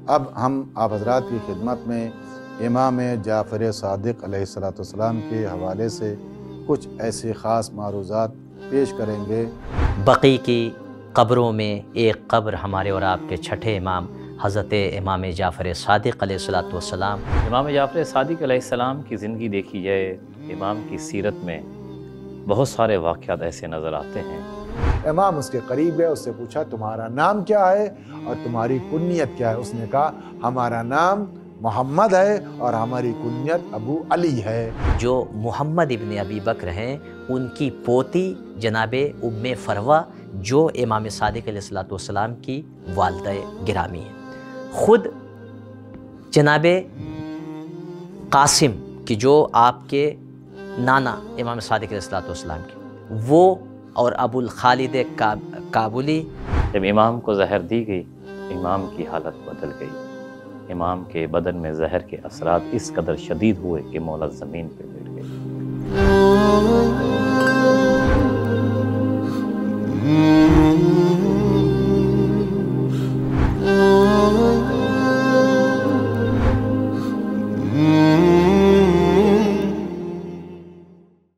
اب ہم آپ حضرات کی خدمت میں امام جعفر صادق علیہ السلام کے حوالے سے کچھ ایسے خاص معروضات پیش کریں گے۔ بقی کی قبروں میں ایک قبر ہمارے اور آپ کے چھٹے امام حضرت امام جعفر صادق علیہ السلام۔ امام جعفر صادق علیہ السلام کی زندگی دیکھی جائے، امام کی سیرت میں بہت سارے واقعات ایسے نظر آتے ہیں۔ امام اس کے قریب ہے، اس سے پوچھا تمہارا نام کیا ہے اور تمہاری کنیت کیا ہے؟ اس نے کہا ہمارا نام محمد ہے اور ہماری کنیت ابو علی ہے۔ جو محمد ابن ابی بکر ہیں ان کی پوتی جناب ام فروہ جو امام صادق علیہ السلام کی والدہ گرامی ہیں۔ خود جناب قاسم کی جو آپ کے نانا امام صادق علیہ السلام کے وہ اور ابو الخالد کابلی، جب امام کو زہر دی گئی امام کی حالت بدل گئی۔ امام کے بدن میں زہر کے اثرات اس قدر شدید ہوئے کہ مولا زمین پہ لیٹ گئی۔